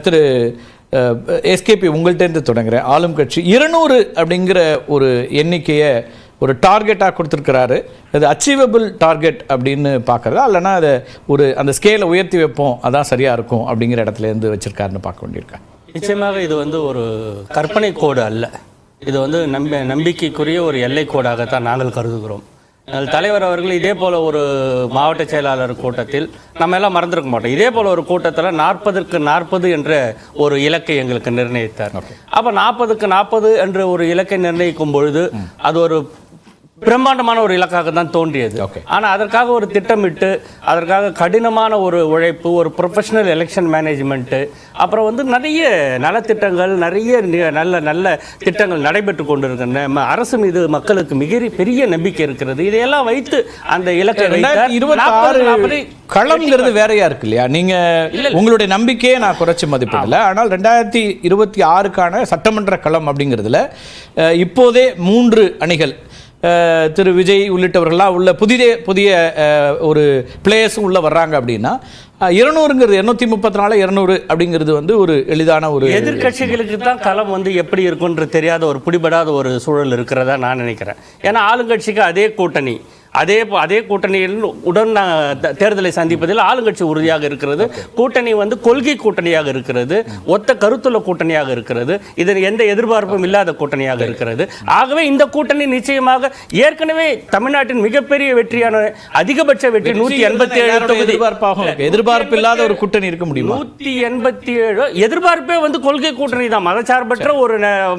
திரு SKB உங்கள்கிட்டேருந்து தொடங்குறேன். ஆளும் கட்சி 200 அப்படிங்கிற ஒரு எண்ணிக்கையை ஒரு டார்கெட்டாக கொடுத்துருக்கிறாரு. அது அச்சீவபிள் டார்கெட் அப்படின்னு பார்க்குறதா, இல்லைனா அதை அந்த ஸ்கேலை உயர்த்தி வைப்போம் அதான் சரியாக இருக்கும் அப்படிங்கிற இடத்துலேருந்து வச்சுருக்காருன்னு பார்க்க வேண்டியிருக்கா? நிச்சயமாக இது ஒரு கற்பனை கோடு அல்ல. இது நம்பிக்கைக்குரிய ஒரு எல்லை கோடாகத்தான் நாங்கள் கருதுகிறோம். தலைவர் அவர்கள் இதே போல் ஒரு மாவட்ட செயலாளர் கூட்டத்தில் நம்ம எல்லாம் மறந்துருக்க மாட்டோம். இதே போல் ஒரு கூட்டத்தில் 40க்கு 40 என்ற ஒரு இலக்கை எங்களுக்கு நிர்ணயித்தார். அப்போ 40க்கு 40 என்ற ஒரு இலக்கை நிர்ணயிக்கும் பொழுது அது ஒரு பிரம்மாண்டமான ஒரு இலக்காக தான் தோன்றியது. ஆனால் அதற்காக ஒரு திட்டமிட்டு, அதற்காக கடினமான ஒரு உழைப்பு, ஒரு ப்ரொஃபஷனல் எலெக்ஷன் மேனேஜ்மெண்ட்டு, அப்புறம் நிறைய நலத்திட்டங்கள், நிறைய நல்ல நல்ல திட்டங்கள் நடைபெற்று கொண்டிருக்கின்றன. அரசு மீது மக்களுக்கு மிக பெரிய நம்பிக்கை இருக்கிறது. இதையெல்லாம் வைத்து அந்த இலக்கை 2026 களம்ங்கிறது வேறையா இருக்கு இல்லையா? நீங்க உங்களுடைய நம்பிக்கையை நான் குறைச்சி மதிப்பிடல. ஆனால் 2026க்கான சட்டமன்ற களம் அப்படிங்கிறதுல இப்போதே 3 அணிகள், திரு விஜய் உள்ளிட்டவர்கள்லாம் உள்ள புதிய ஒரு பிளேயர்ஸும் உள்ள வர்றாங்க அப்படின்னா 200ங்கிறது 234 200 அப்படிங்கிறது ஒரு எளிதான ஒரு எதிர்கட்சிகளுக்கு தான் களம் எப்படி இருக்கும்ன்ற தெரியாத ஒரு பிடிபடாத ஒரு சூழல் இருக்கிறதா நான் நினைக்கிறேன். ஏன்னா ஆளுங்கட்சிக்கு அதே கூட்டணி, அதே கூட்டணியில் உடன் தேர்தலை சந்திப்பதில் ஆளுங்கட்சி உறுதியாக இருக்கிறது. கூட்டணி கொள்கை கூட்டணியாக இருக்கிறது, ஒத்த கருத்துள்ள கூட்டணியாக இருக்கிறது, இதில் எந்த எதிர்பார்ப்பும் இல்லாத கூட்டணியாக இருக்கிறது. ஆகவே இந்த கூட்டணி நிச்சயமாக ஏற்கனவே தமிழ்நாட்டின் மிகப்பெரிய வெற்றியான அதிகபட்ச வெற்றி 187 எதிர்பார்ப்பு இல்லாத ஒரு கூட்டணி இருக்க முடியுமா? 187 எதிர்பார்ப்பே கொள்கை கூட்டணி தான், மதச்சார்பற்ற ஒரு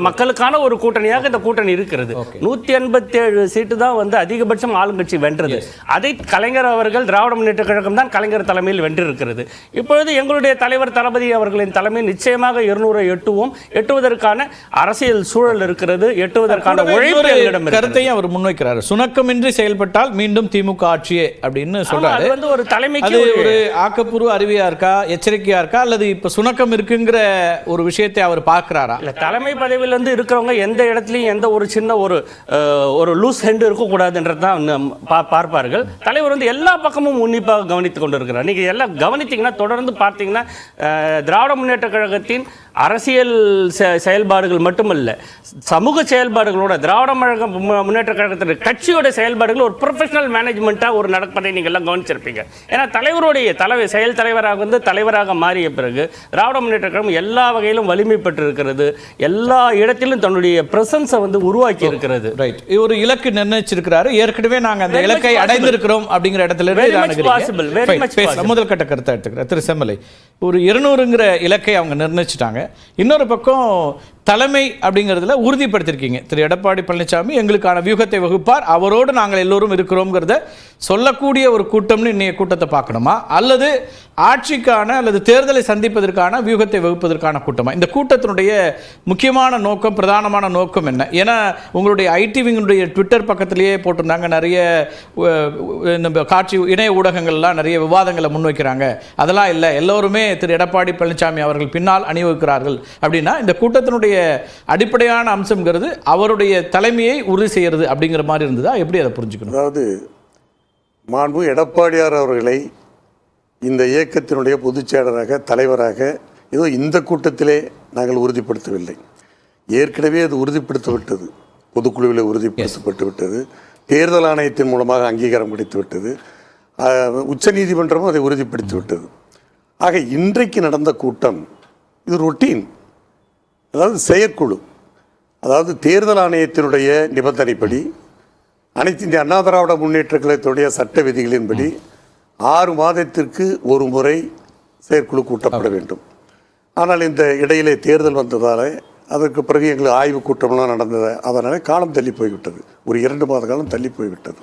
மக்களுக்கான ஒரு கூட்டணியாக இந்த கூட்டணி இருக்கிறது. 187 சீட்டு தான் அதிகபட்சம் ஆளுங்கட்சி வென்றது. அதை கலைஞர் அவர்கள், திராவிட முன்னேற்ற கழகம் தான் கலைஞர் தலைமையில் வென்றிருக்கிறது. இப்பொழுது எங்களுடைய தலைவர் தளபதி அவர்களின் தலைமையில் நிச்சயமாக 200 எட்டுவதற்கான அரசியல் சூழல் இருக்கிறது, எட்டுவதற்கான உழைப்பு எங்களிடம். கருத்தையும் அவர் முன்வைக்கிறார். சுணக்கமின்றி செயல்பட்டால் மீண்டும் திமுக ஆட்சியே அப்படின்னு சொல்றாரு. ஒரு தலைமைக்கு ஒரு ஆக்கப்பூர்வ அறிவியா இருக்கா, எச்சரிக்கையா இருக்கா, அல்லது இப்ப சுணக்கம் இருக்குங்கிற ஒரு விஷயத்தை அவர் பார்க்கிறாரா? இல்ல, தலைமை பதவியிலிருந்து இருக்கிறவங்க எந்த இடத்துலையும் எந்த ஒரு சின்ன ஒரு லூஸ் ஹெண்ட் இருக்கக்கூடாதுன்றதுதான் பார்ப்பார்கள். தலைவர் எல்லா பக்கமும் உன்னிப்பாக கவனித்துக் கொண்டிருக்கிறார். நீங்க எல்லாம் கவனித்தீங்கன்னா, தொடர்ந்து பார்த்தீங்கன்னா, திராவிட முன்னேற்ற கழகத்தின் அரசியல் செயல்பாடுகள் மட்டுமல்ல, சமூக செயல்பாடுகளோட திராவிட முன்னேற்ற கழகத்தின் கட்சியோட செயல்பாடுகள் ஒரு ப்ரொஃபஷனல் மேனேஜ்மெண்ட்டாக ஒரு நடப்பதை நீங்கள் எல்லாம் கவனிச்சிருப்பீங்க. ஏன்னா தலைவருடைய செயல் தலைவராக தலைவராக மாறிய பிறகு திராவிட முன்னேற்ற கழகம் எல்லா வகையிலும் வலிமை பெற்றிருக்கிறது. எல்லா இடத்திலும் தன்னுடைய பிரசன்ஸை உருவாக்கி இருக்கிறது. ரைட், ஒரு இலக்கு நிர்ணயிச்சிருக்கிறாரு. ஏற்கனவே நாங்கள் அந்த இலக்கை அடைந்திருக்கிறோம் அப்படிங்கிற இடத்துல முதல் கட்ட கருத்தை எடுத்துக்கிறேன். திரு செம்மலை, ஒரு 200ங்கிற இலக்கை அவங்க நிர்ணயிச்சுட்டாங்க. இன்னொரு பக்கம் தலைமை அப்படிங்கிறதுல உறுதிப்படுத்திருக்கீங்க. திரு எடப்பாடி பழனிசாமி எங்களுக்கான வியூகத்தை வகுப்பார், அவரோடு நாங்கள் எல்லோரும் இருக்கிறோங்கிறத சொல்லக்கூடிய ஒரு கூட்டம்னு இன்னைய கூட்டத்தை பார்க்கணுமா, அல்லது ஆட்சிக்கான அல்லது தேர்தலை சந்திப்பதற்கான வியூகத்தை வகுப்பதற்கான கூட்டமா? இந்த கூட்டத்தினுடைய முக்கியமான நோக்கம், பிரதானமான நோக்கம் என்ன? ஏன்னா உங்களுடைய ஐடிவிங்களுடைய ட்விட்டர் பக்கத்திலேயே போட்டிருந்தாங்க, நிறைய நம்ம காட்சி இணைய ஊடகங்கள்லாம் நிறைய விவாதங்களை முன்வைக்கிறாங்க. அதெல்லாம் இல்லை, எல்லோருமே திரு எடப்பாடி பழனிசாமி அவர்கள் பின்னால் அணிவகுக்கிறார்கள் அப்படின்னா இந்த கூட்டத்தினுடைய அடிப்படையான அம்சம்ங்கிறது அவருடைய தலைமையை உறுதி செய்யறது அப்படிங்கிற மாதிரி இருந்ததா? எப்படி அதை புரிஞ்சுக்கணும்? அதாவது மாண்பு எடப்பாடியார் அவர்களை இந்த இயக்கத்தினுடைய பொதுச் செயலராக, தலைவராக ஏதோ இந்த கூட்டத்திலே நாங்கள் உறுதிப்படுத்தவில்லை. ஏற்கனவே அது உறுதிப்படுத்தப்பட்டது, பொதுக்குழுவில் உறுதிப்படுத்தப்பட்டு விட்டது, தேர்தல் ஆணையத்தின் மூலமாக அங்கீகாரம் கிடைத்து விட்டது, உச்சநீதிமன்றமும் அதை உறுதிப்படுத்தி விட்டது. ஆக இன்றைக்கு நடந்த கூட்டம் இது ரொட்டீன், அதாவது செயற்குழு, அதாவது தேர்தல் ஆணையத்தினுடைய நிபந்தனைப்படி, அனைத்து இந்திய அண்ணா திராவிட முன்னேற்ற கழகத்துடைய சட்ட விதிகளின்படி 6 மாதத்திற்கு ஒரு முறை செயற்குழு கூட்டப்பட வேண்டும். ஆனால் இந்த இடையிலே தேர்தல் வந்ததால் அதற்கு பிறகு எங்களுக்கு ஆய்வு கூட்டம்லாம் நடந்தது, அதனால் காலம் தள்ளி போய்விட்டது, ஒரு 2 மாத காலம் தள்ளி போய்விட்டது.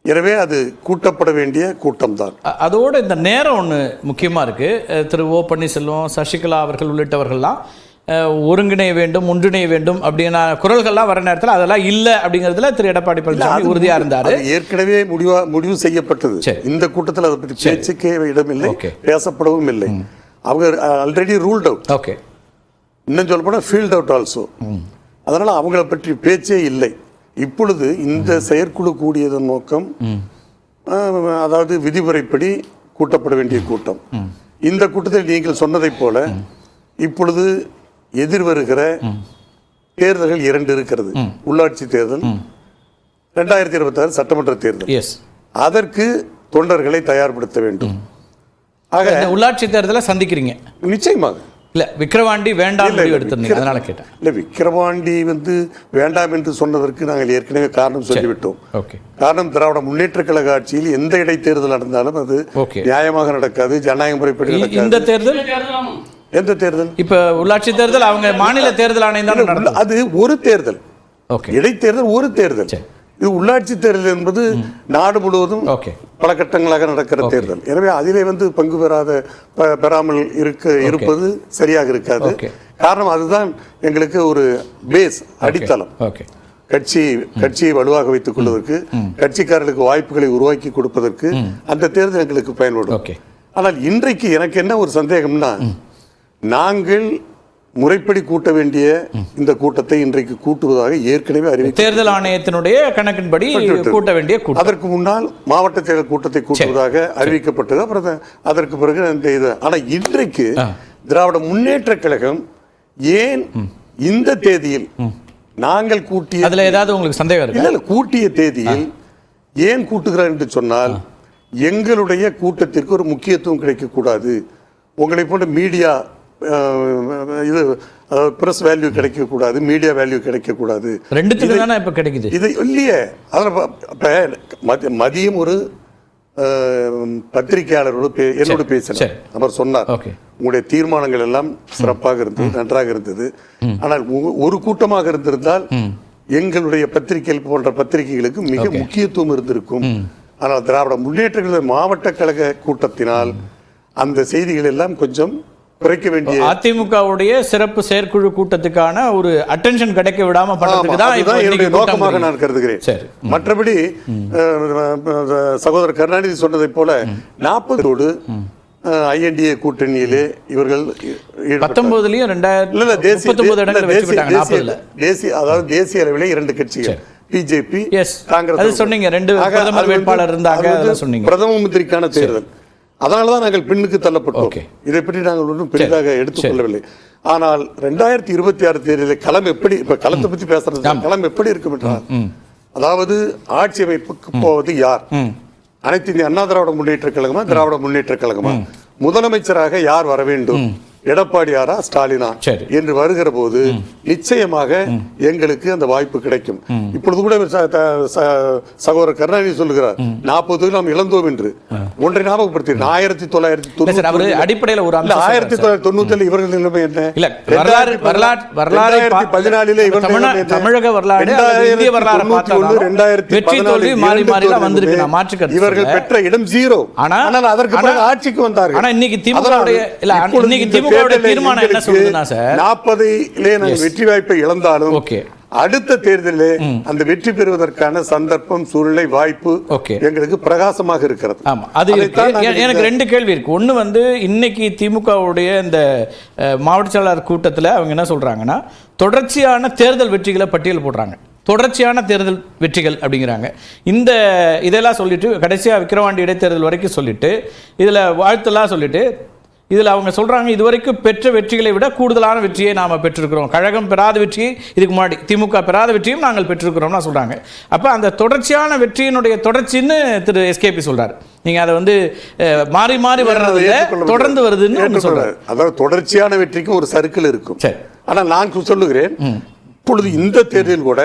எனவே அது கூட்டப்பட வேண்டிய கூட்டம்தான். அதோடு இந்த நேரம் ஒன்று முக்கியமாக இருக்குது. திரு ஓ பன்னீர்செல்வம், சசிகலா அவர்கள் உள்ளிட்டவர்கள்லாம் ஒருங்கிணைய வேண்டும், ஒன்றிணைய வேண்டும் அப்படின்னா குரல்கள்லாம் வர நேரத்தில் அதெல்லாம் இல்லை அப்படிங்கிறதுல திரு எடப்பாடி பழனிசாமி உறுதியாக இருந்தார். ஏற்கனவே முடிவு செய்யப்பட்டது. இந்த கூட்டத்தில் அதை பற்றி பேச்சுக்கே இடமில்லை, பேசப்படவும் இல்லை. அவங்க ஆல்ரெடி ரூல்ட் அவுட். ஓகே, இன்னும் சொல்ல போனால் ஃபீல்ட் அவுட் ஆல்சோ. அதனால் அவங்கள பற்றி பேச்சே இல்லை. இப்பொழுது இந்த செயற்குழு கூடியதன் நோக்கம், அதாவது விதிமுறைப்படி கூட்டப்பட வேண்டிய கூட்டம். இந்த கூட்டத்தில் நீங்கள் சொன்னதைப் போல இப்பொழுது எதிர்வருகிற தேர்தல்கள் 2 இருக்கிறது. உள்ளாட்சி தேர்தல், 2026 சட்டமன்ற தேர்தல். அதற்கு தொண்டர்களை தயார்படுத்த வேண்டும். ஆக உள்ளாட்சி தேர்தலை சந்திக்கிறீங்க நிச்சயமாக. இல்ல விக்கிரவாண்டி வேண்டாம் எடுத்திருந்தீங்க, அதனால கேட்டேன். இல்ல விக்கிரவாண்டி வேண்டாம் என்று சொன்னதற்கு நாங்கள் ஏற்கனவே காரணம் சொல்லிவிட்டோம். காரணம், திராவிட முன்னேற்ற கழக ஆட்சியில் எந்த இடைத்தேர்தல் நடந்தாலும் அது நியாயமாக நடக்காது, ஜனநாயக முறைப்படி நடக்காது. இந்த தேர்தல் எந்த தேர்தல்? இப்ப உள்ளாட்சி தேர்தல் அவங்க மாநில தேர்தல் ஆணையம் தான் நடந்தது. அது ஒரு தேர்தல், இடைத்தேர்தல் ஒரு தேர்தல். இது உள்ளாட்சி தேர்தல் என்பது நாடு முழுவதும் பல கட்டங்களாக நடக்கிற தேர்தல். எனவே அதிலே பங்கு பெறாமல் இருப்பது சரியாக இருக்காது. காரணம், அதுதான் எங்களுக்கு ஒரு பேஸ், அடித்தளம். கட்சியை வலுவாக வைத்துக் கொள்வதற்கு, கட்சிக்காரர்களுக்கு வாய்ப்புகளை உருவாக்கி கொடுப்பதற்கு அந்த தேர்தல் எங்களுக்கு பயன்படும். ஆனால் இன்றைக்கு எனக்கு என்ன ஒரு சந்தேகம்னா, நாங்கள் முறைப்படி கூட்ட வேண்டிய இந்த கூட்டத்தை இன்றைக்கு கூட்டுவதாக ஏற்கனவே அறிவித்து தேர்தல் ஆணையத்தினுடைய கணக்கின்படி கூட்ட வேண்டிய கூட்டம், அதற்கு முன்னால் மாவட்ட செயலர் கூட்டத்தை கூட்டுவதாக அறிவிக்கப்பட்டது. அப்புறம் அதற்கு பிறகு இந்த இது. ஆனால் இன்றைக்கு திராவிட முன்னேற்ற கழகம் ஏன் இந்த தேதியில் நாங்கள் கூட்டிய, அதுல ஏதாவது உங்களுக்கு சந்தேகம் இருக்கு? இல்ல, கூட்டிய தேதியில் ஏன் கூட்டுகிறார் என்று சொன்னால், எங்களுடைய கூட்டத்திற்கு ஒரு முக்கியத்துவம் கிடைக்கக்கூடாது, உங்களை போன்ற மீடியா இது பிரஸ் வேல்யூ கிடைக்கக்கூடாது, மீடியா வேல்யூ கிடைக்கக்கூடாது. ரெண்டுத்துக்கு தானே இப்போ கிடைக்குது. இது இல்லையே. அதில் மதியம் ஒரு பத்திரிகையாளரோடு என்னோடு பேசினார். அவர் சொன்னார், உங்களுடைய தீர்மானங்கள் எல்லாம் சிறப்பாக இருந்தது, நன்றாக இருந்தது. ஆனால் ஒரு கூட்டமாக இருந்திருந்தால் எங்களுடைய பத்திரிகைகள் போன்ற பத்திரிகைகளுக்கு மிக முக்கியத்துவம் இருந்திருக்கும். ஆனால் திராவிட முன்னேற்ற கழக மாவட்ட கழக கூட்டத்தினால் அந்த செய்திகள் எல்லாம் கொஞ்சம் குறைக்க வேண்டிய, அதிமுகவுடைய சிறப்பு செயற்குழு கூட்டத்துக்கான ஒரு அட்டென்ஷன் கிடைக்க விடாம பண்றதுக்கு தான் என்னுடைய நோக்கமாக நான் கருதுகிறேன். மற்றபடி சகோதரர் கருணாநிதி சொன்னதை போல 40ஓடு INDA கூட்டணியிலே இவர்கள் 19லயும் தேசிய அளவிலே 2 கட்சிகள், பிஜேபி, காங்கிரஸ் சொன்னீங்க. 2 பிரதமர் வேட்பாளர் இருந்தாங்க சொன்னீங்க. பிரதம மந்திரிக்கான தேர்தல். அதனாலதான் நாங்கள் பின்னுக்கு தள்ளப்பட்டோம். இதை பற்றி நாங்கள் ஒன்றும் பெரிதாக எடுத்துக்கொள்ளவில்லை. ஆனால் 2026 தேர்தலில் களம் எப்படி, இப்ப களத்தை பற்றி பேசுறது, களம் எப்படி இருக்கும் என்றால், அதாவது ஆட்சி அமைப்புக்கு போவது யார்? அனைத்து இந்திய அண்ணா திராவிட முன்னேற்ற கழகமா, திராவிட முன்னேற்ற கழகமா? முதலமைச்சராக யார் வர வேண்டும்? எடப்பாடியாரா, ஸ்டாலினா என்று வருகிற போது நிச்சயமாக எங்களுக்கு அந்த வாய்ப்பு கிடைக்கும். இப்பொழுது கூட சகோதரர் கருணாநிதி சொல்லுகிறார், 40 நாம் இழந்தோம் என்று. ஒன்றை ஞாபகப்படுத்தி, 1990 அடிப்படையில் ஒரு 1997 இவர்கள் நிலைமை என்ன? 2014 இவர்கள் தமிழக வரலாறு, இந்திய வரலாறு இவர்கள் பெற்ற இடம் 0. ஆனால் அதற்கு பிறகு ஆட்சிக்கு வந்தார்கள். ஆனா இன்னைக்கு திமுக தீர்மானம் என்ன சொல்லுதுன்னா சார், 40 நாங்கள் வெற்றி வாய்ப்பை இழந்தாலும் அடுத்த தேர்தலிலே அந்த வெற்றி பெறுவதற்கான சந்தர்ப்பம், சூழ்நிலை, வாய்ப்பு எங்களுக்கு பிரகாசமாக இருக்கிறது. ஆமா, அது எனக்கு 2 கேள்வி இருக்கு. ஒண்ணு இன்னைக்கு திமுகவுடைய இந்த மாவட்ட செயலாளர் கூட்டத்தில் அவங்க என்ன சொல்றாங்கன்னா, தொடர்ச்சியான தேர்தல் வெற்றிகளை பட்டியல் போடுறாங்க. தொடர்ச்சியான தேர்தல் வெற்றிகள் அப்படிங்கிறாங்க. இதெல்லாம் சொல்லிட்டு கடைசியாக விக்கிரவாண்டி இடைத்தேர்தல் வரைக்கும் சொல்லிட்டு இதில் வாழ்த்தெல்லாம் சொல்லிட்டு இதில் அவங்க சொல்கிறாங்க, இதுவரைக்கும் பெற்ற வெற்றிகளை விட கூடுதலான வெற்றியை நாம் பெற்றிருக்கிறோம். கழகம் பெறாத வெற்றியை, இதுக்கு முன்னாடி திமுக பெறாத வெற்றியும் நாங்கள் பெற்றிருக்கிறோம்னா சொல்கிறாங்க. அப்போ அந்த தொடர்ச்சியான வெற்றியினுடைய தொடர்ச்சின்னு திரு SKP சொல்கிறார். நீங்கள் அதை மாறி மாறி வர்றதில்ல, தொடர்ந்து வருதுன்னு சொல்கிறார். அதாவது தொடர்ச்சியான வெற்றிக்கும் ஒரு சர்க்கிள் இருக்கும். ஆனால் நான் சொல்லுகிறேன், இப்பொழுது இந்த தேர்தலில் கூட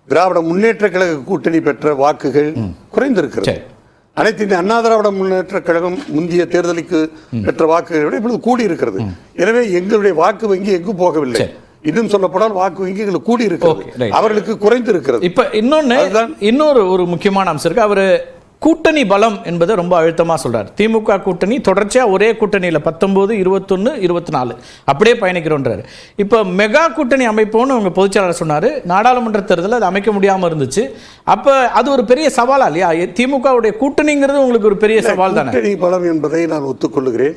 திராவிட முன்னேற்ற கழக கூட்டணி பெற்ற வாக்குகள் குறைந்திருக்கிறது. அனைத்து இந்திய அண்ணா திராவிட முன்னேற்ற கழகம் முந்தைய தேர்தலுக்கு பெற்ற வாக்குகளை விட இப்பொழுது கூடி இருக்கிறது. எனவே எங்களுடைய வாக்கு வங்கி எங்கும் போகவில்லை. இன்னும் சொல்லப்படால் வாக்கு வங்கி எங்களுக்கு கூடி இருக்கிறது, அவர்களுக்கு குறைந்து இருக்கிறது. இப்ப இன்னொரு ஒரு முக்கியமான அம்சம் இருக்கு. அவர் கூட்டணி பலம் என்பதை ரொம்ப அழுத்தமாக சொல்றார். திமுக கூட்டணி தொடர்ச்சியாக ஒரே கூட்டணியில் 19, 21, 24 அப்படியே பயணிக்கிறோன்றார். இப்போ மெகா கூட்டணி அமைப்போன்னு அவங்க பொதுச்செயலாளர் சொன்னார். நாடாளுமன்ற தேர்தலில் அது அமைக்க முடியாமல் இருந்துச்சு. அப்போ அது ஒரு பெரிய சவாலா இல்லையா? திமுகவுடைய கூட்டணிங்கிறது உங்களுக்கு ஒரு பெரிய சவால் தானே? கூட்டணி பலம் என்பதை நான் ஒத்துக்கொள்கிறேன்.